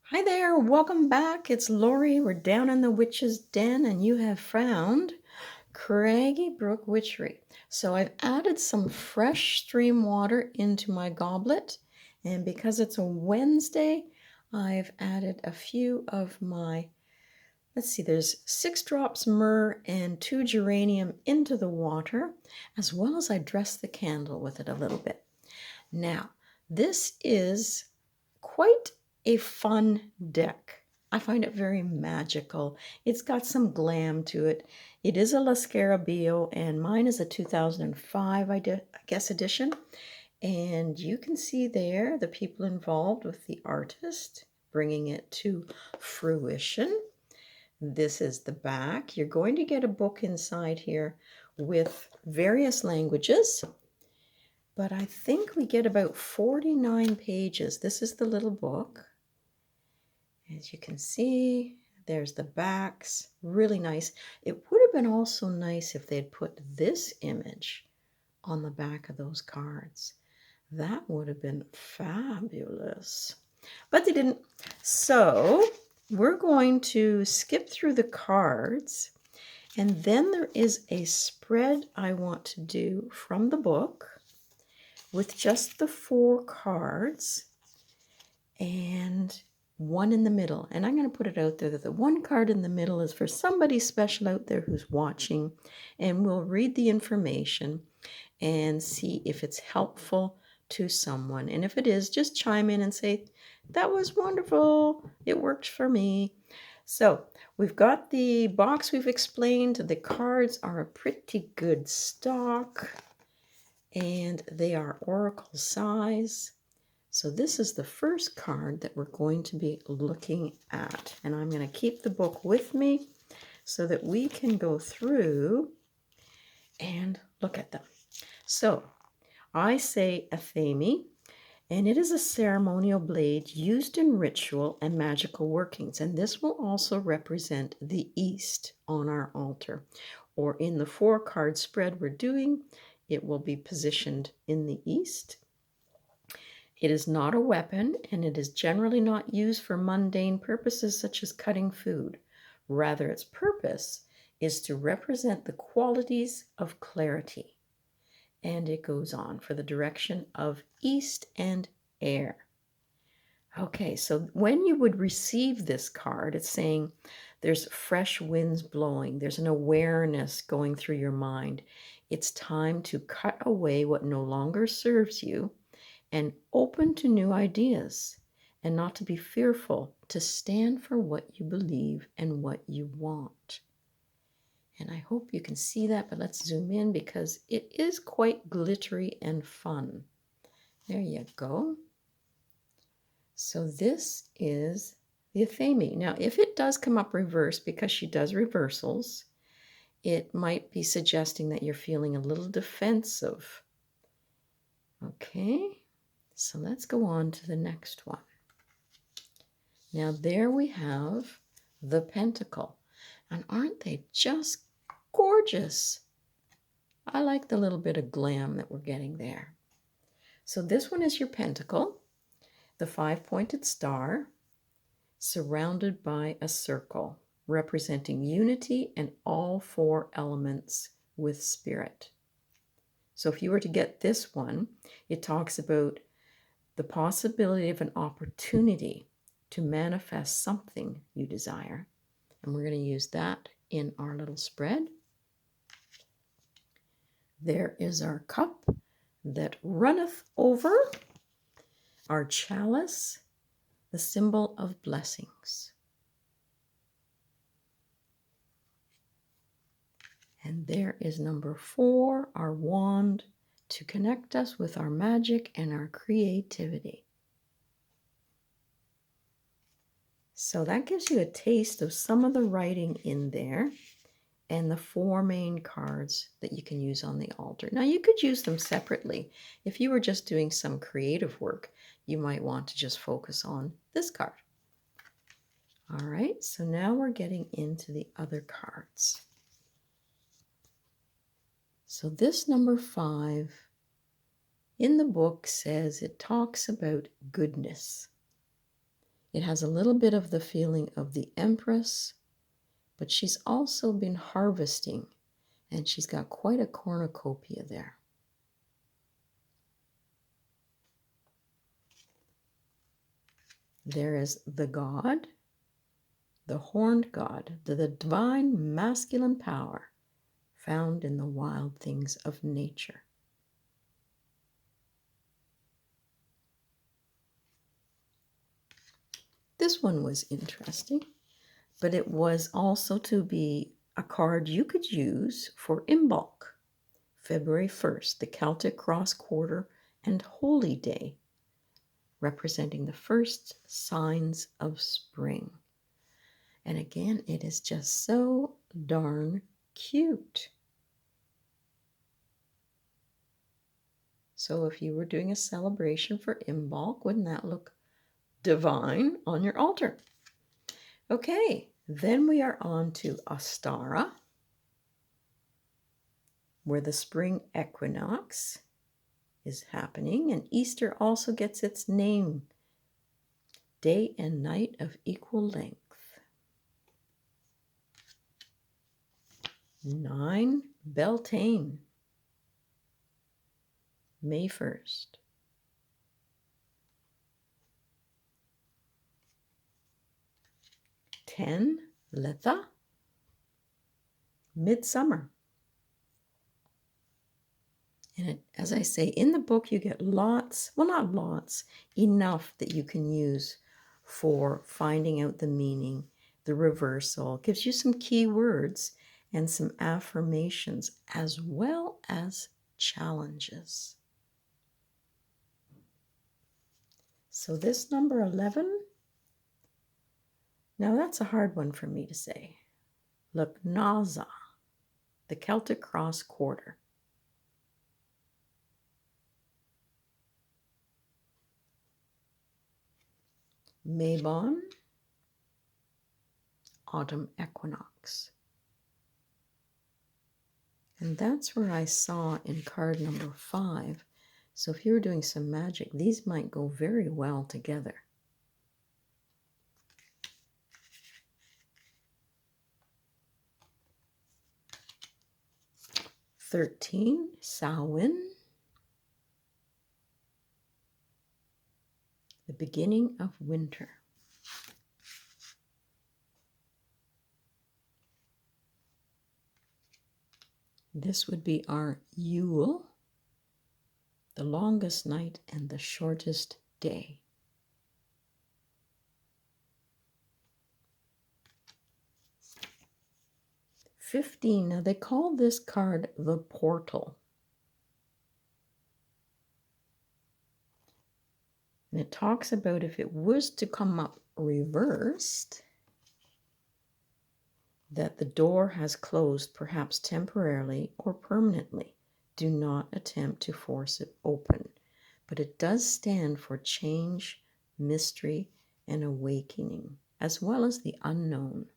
Hi there, welcome back. It's Lori. We're down in the witch's den, and you have found Craggy Brook Witchery. So I've added some fresh stream water into my goblet, and because it's a Wednesday, I've added a few of my, let's see, there's 6 drops myrrh and 2 geranium into the water, as well as I dressed the candle with it a little bit. Now, this is quite a fun deck. I find it very magical. It's got some glam to it. It is a Scarabeo, and mine is a 2005, I guess, edition. And you can see there the people involved with the artist bringing it to fruition. This is the back. You're going to get a book inside here with various languages, but I think we get about 49 pages. This is the little book. As you can see, there's the backs, really nice. It would have been also nice if they'd put this image on the back of those cards. That would have been fabulous. But they didn't. So we're going to skip through the cards, and then there is a spread I want to do from the book with just the 4 cards and one in the middle. And I'm going to put it out there that the 1 card in the middle is for somebody special out there who's watching, and we'll read the information and see if it's helpful to someone. And if it is, just chime in and say, that was wonderful, it worked for me. So we've got the box we've explained. The cards are a pretty good stock, and they are oracle size. So this is the first card that we're going to be looking at. And I'm going to keep the book with me so that we can go through and look at them. So I say athame, and it is a ceremonial blade used in ritual and magical workings. And this will also represent the east on our altar. Or in the 4-card spread we're doing, it will be positioned in the east. It is not a weapon, and it is generally not used for mundane purposes such as cutting food. Rather, its purpose is to represent the qualities of clarity. And it goes on for the direction of east and air. Okay, so when you would receive this card, it's saying there's fresh winds blowing. There's an awareness going through your mind. It's time to cut away what no longer serves you and open to new ideas, and not to be fearful, to stand for what you believe and what you want. And I hope you can see that, but let's zoom in because it is quite glittery and fun. There you go. So this is the athame. Now, if it does come up reversed, because she does reversals, it might be suggesting that you're feeling a little defensive. Okay. So let's go on to the next one. Now there we have the pentacle. And aren't they just gorgeous? I like the little bit of glam that we're getting there. So this one is your pentacle, the 5-pointed star, surrounded by a circle, representing unity and all 4 elements with spirit. So if you were to get this one, it talks about the possibility of an opportunity to manifest something you desire. And we're going to use that in our little spread. There is our cup that runneth over, our chalice, the symbol of blessings. And there is number 4, our wand, to connect us with our magic and our creativity. So that gives you a taste of some of the writing in there and the 4 main cards that you can use on the altar. Now you could use them separately. If you were just doing some creative work, you might want to just focus on this card. All right, so now we're getting into the other cards. So this number 5 in the book says it talks about goodness. It has a little bit of the feeling of the Empress, but she's also been harvesting, and she's got quite a cornucopia there. There is the god, the horned god, the divine masculine power found in the wild things of nature. This one was interesting, but it was also to be a card you could use for Imbolc, February 1st, the Celtic Cross Quarter and Holy Day, representing the first signs of spring. And again, it is just so darn cute. So if you were doing a celebration for Imbolc, wouldn't that look divine on your altar? Okay, then we are on to Ostara, where the spring equinox is happening, and Easter also gets its name, day and night of equal length. 9, Beltane, May 1st. 10, Letha, Midsummer. And as I say, in the book you get lots, well not lots, enough that you can use for finding out the meaning, the reversal. It gives you some key words and some affirmations as well as challenges. So this number 11, now that's a hard one for me to say. Lunaea, the Celtic Cross Quarter. Mabon, autumn equinox. And that's where I saw in card number 5. So if you were doing some magic, these might go very well together. "13, Samhain, the beginning of winter. This would be our Yule, the longest night and the shortest day. "15, now they call this card the Portal. And it talks about if it was to come up reversed, that the door has closed, perhaps temporarily or permanently. Do not attempt to force it open. But it does stand for change, mystery, and awakening, as well as the unknown.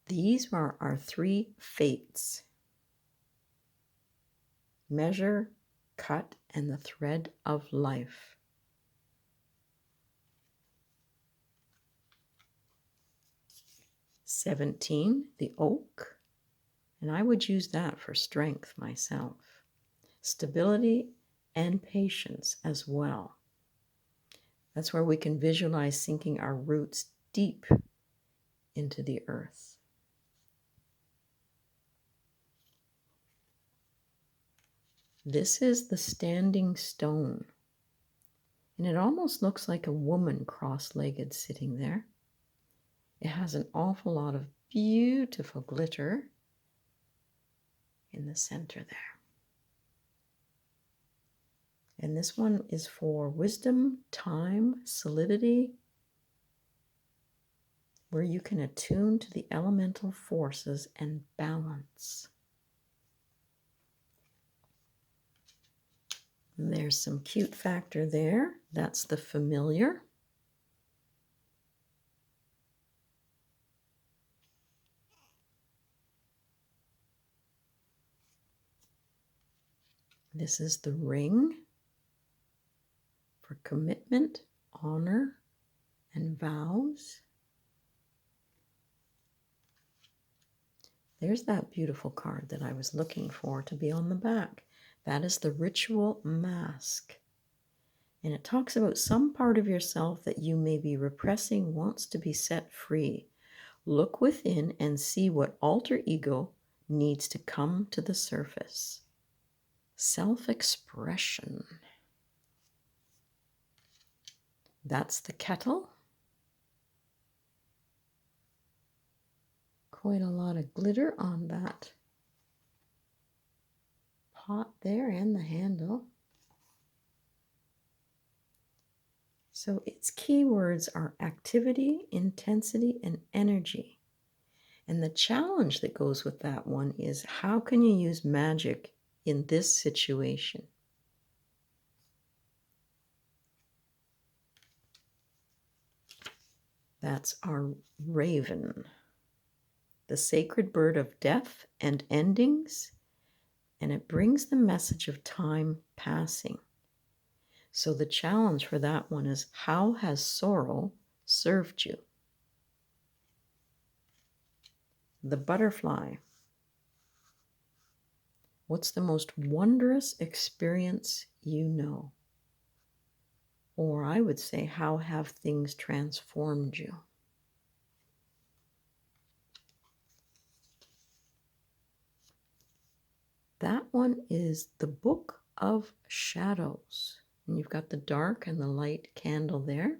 These are our 3 fates: measure, cut, and the thread of life. "17, the oak, and I would use that for strength myself. Stability and patience as well. That's where we can visualize sinking our roots deep into the earth. This is the standing stone, and it almost looks like a woman cross-legged sitting there. It has an awful lot of beautiful glitter in the center there. And this one is for wisdom, time, solidity, where you can attune to the elemental forces and balance. And there's some cute factor there. That's the familiar. This is the ring for commitment, honor, and vows. There's that beautiful card that I was looking for to be on the back. That is the ritual mask. And it talks about some part of yourself that you may be repressing wants to be set free. Look within and see what alter ego needs to come to the surface. Self-expression. That's the kettle. Quite a lot of glitter on that pot there and the handle. So its keywords are activity, intensity, and energy. And the challenge that goes with that one is, how can you use magic in this situation? That's our raven, the sacred bird of death and endings, and it brings the message of time passing. So the challenge for that one is, how has sorrow served you? The butterfly. What's the most wondrous experience you know? Or I would say, how have things transformed you? That one is the Book of Shadows. And you've got the dark and the light candle there.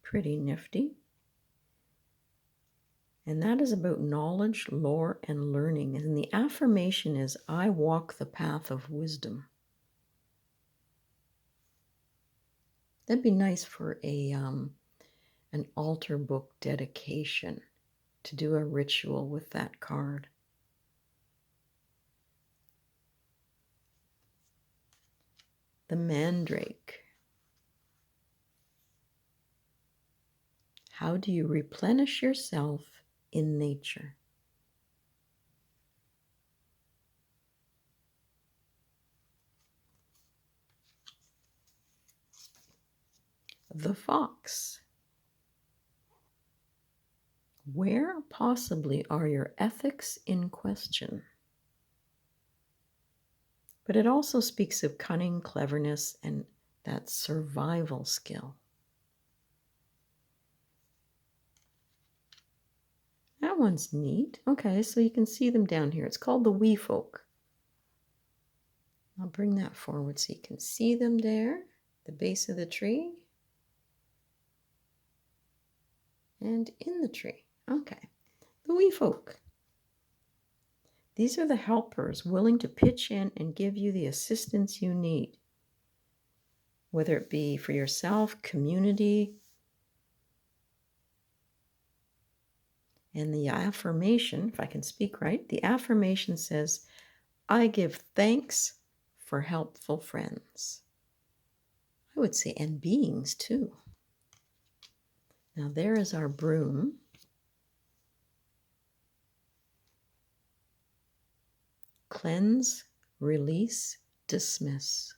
Pretty nifty. And that is about knowledge, lore, and learning. And the affirmation is, I walk the path of wisdom. That'd be nice for an altar book dedication, to do a ritual with that card. The mandrake. How do you replenish yourself in nature? The fox. Where possibly are your ethics in question? But it also speaks of cunning, cleverness, and that survival skill. That one's neat. Okay, so you can see them down here. It's called the wee folk. I'll bring that forward so you can see them there, the base of the tree. And in the tree. Okay, the wee folk. These are the helpers willing to pitch in and give you the assistance you need, whether it be for yourself, community. And the affirmation, if I can speak right, the affirmation says, I give thanks for helpful friends. I would say, and beings too. Now there is our broom. Cleanse, release, dismiss.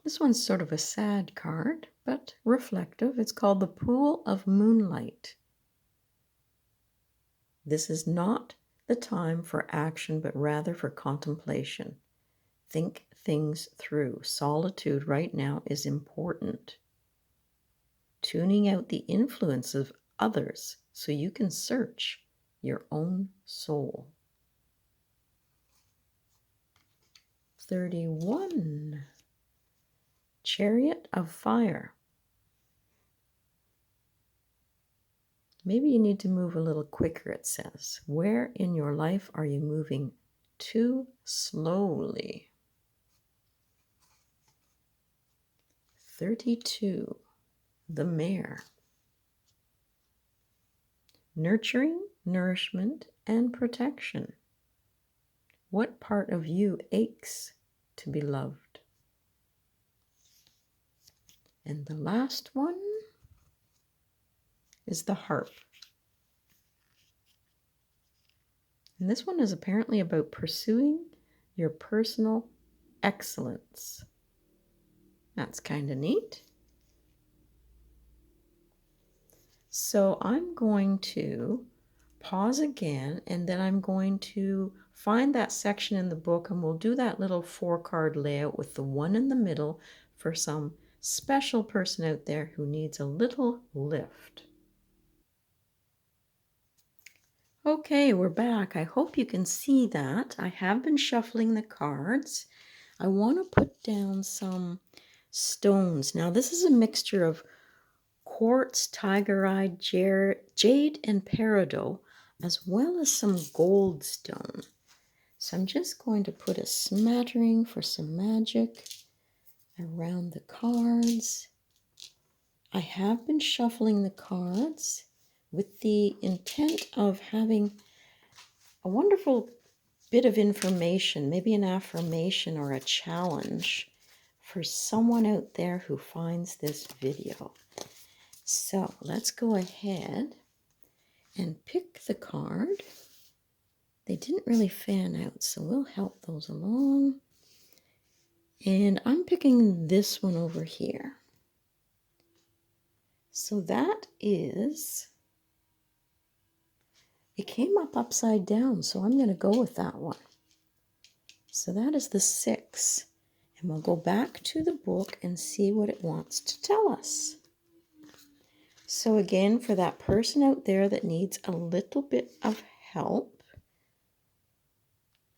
This one's sort of a sad card, but reflective. It's called the Pool of Moonlight. This is not the time for action, but rather for contemplation. Think things through. Solitude right now is important. Tuning out the influence of others so you can search your own soul. 31. Chariot of Fire. Maybe you need to move a little quicker, it says. Where in your life are you moving too slowly? 32. The Mare. Nurturing, nourishment, and protection. What part of you aches to be loved? And the last one is the harp. And this one is apparently about pursuing your personal excellence. That's kind of neat. So I'm going to pause again, and then I'm going to find that section in the book, and we'll do that little 4-card layout with the one in the middle for some special person out there who needs a little lift. Okay, we're back. I hope you can see that. I have been shuffling the cards. I want to put down some stones. Now, this is a mixture of quartz, tigerite, jade, and peridot, as well as some goldstone. So I'm just going to put a smattering for some magic around the cards. I have been shuffling the cards with the intent of having a wonderful bit of information, maybe an affirmation or a challenge for someone out there who finds this video. So let's go ahead and pick the card. They didn't really fan out, so we'll help those along. And I'm picking this one over here. So that is, it came up upside down, so I'm going to go with that one. So that is the 6. And we'll go back to the book and see what it wants to tell us. So again, for that person out there that needs a little bit of help,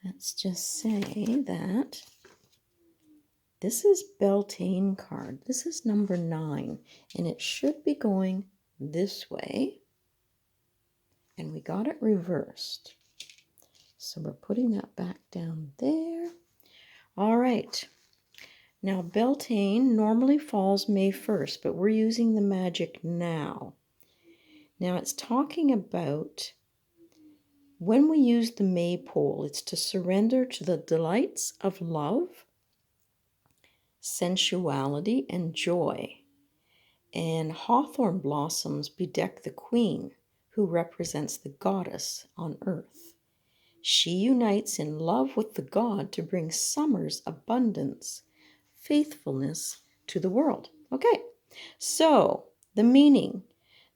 let's just say that this is Beltane card. This is number 9, and it should be going this way. And we got it reversed. So we're putting that back down there. All right. Now, Beltane normally falls May 1st, but we're using the Magick now. Now, it's talking about when we use the maypole, it's to surrender to the delights of love, sensuality, and joy. And hawthorn blossoms bedeck the queen, who represents the goddess on earth. She unites in love with the god to bring summer's abundance, faithfulness to the world. Okay, so the meaning.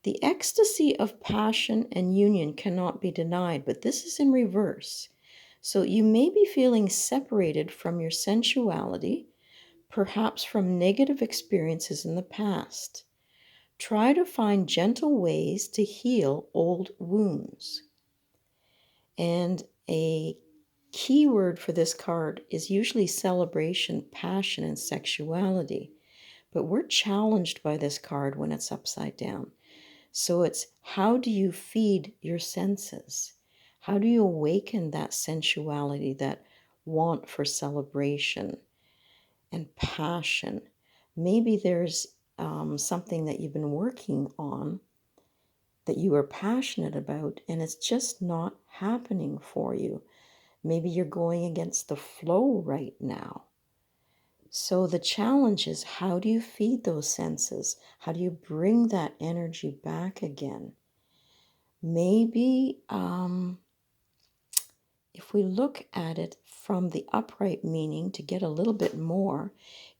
The ecstasy of passion and union cannot be denied, but this is in reverse. So you may be feeling separated from your sensuality, perhaps from negative experiences in the past. Try to find gentle ways to heal old wounds. And a key word for this card is usually celebration, passion, and sexuality. But we're challenged by this card when it's upside down. So it's, how do you feed your senses? How do you awaken that sensuality, that want for celebration and passion? Maybe there's something that you've been working on that you are passionate about, and it's just not happening for you. Maybe you're going against the flow right now. So the challenge is, how do you feed those senses? How do you bring that energy back again? Maybe if we look at it from the upright meaning to get a little bit more,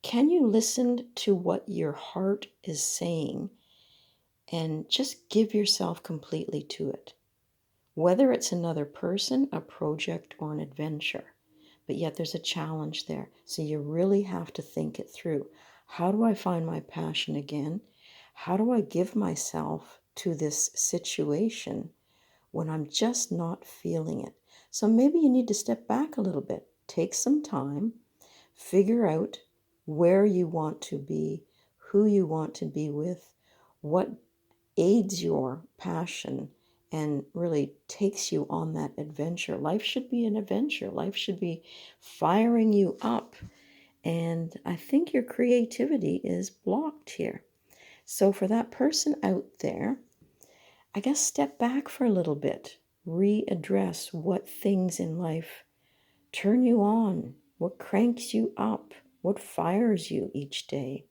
can you listen to what your heart is saying and just give yourself completely to it? Whether it's another person, a project, or an adventure. But yet there's a challenge there. So you really have to think it through. How do I find my passion again? How do I give myself to this situation when I'm just not feeling it? So maybe you need to step back a little bit, take some time, figure out where you want to be, who you want to be with, what aids your passion, and really takes you on that adventure. Life should be an adventure. Life should be firing you up. And I think your creativity is blocked here. So for that person out there, I guess step back for a little bit. Readdress what things in life turn you on, what cranks you up, what fires you each day.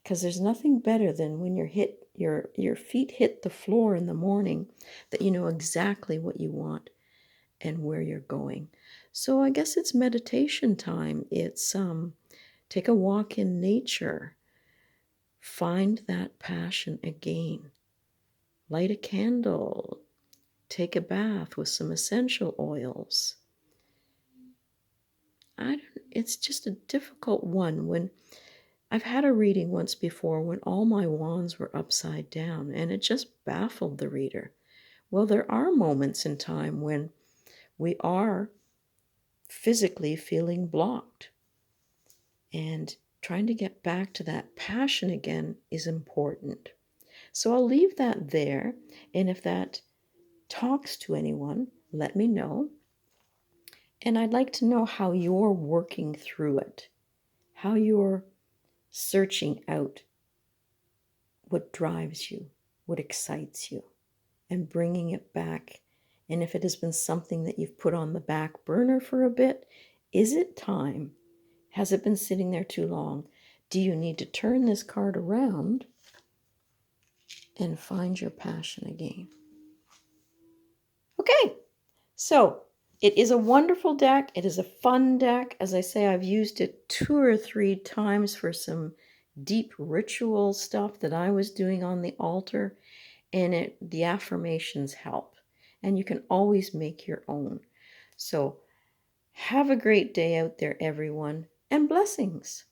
Because there's nothing better than when your feet hit the floor in the morning, that you know exactly what you want and where you're going. So I guess it's meditation time. It's take a walk in nature. Find that passion again. Light a candle. Take a bath with some essential oils. It's just a difficult one. When I've had a reading once before when all my wands were upside down, and it just baffled the reader. Well, there are moments in time when we are physically feeling blocked, and trying to get back to that passion again is important. So I'll leave that there, and if that talks to anyone, let me know. And I'd like to know how you're working through it, how you're searching out what drives you, what excites you, and bringing it back. And if it has been something that you've put on the back burner for a bit, is it time? Has it been sitting there too long? Do you need to turn this card around and find your passion again? Okay, so it is a wonderful deck. It is a fun deck. As I say, I've used it 2 or 3 times for some deep ritual stuff that I was doing on the altar, and the affirmations help. And you can always make your own. So have a great day out there, everyone, and blessings.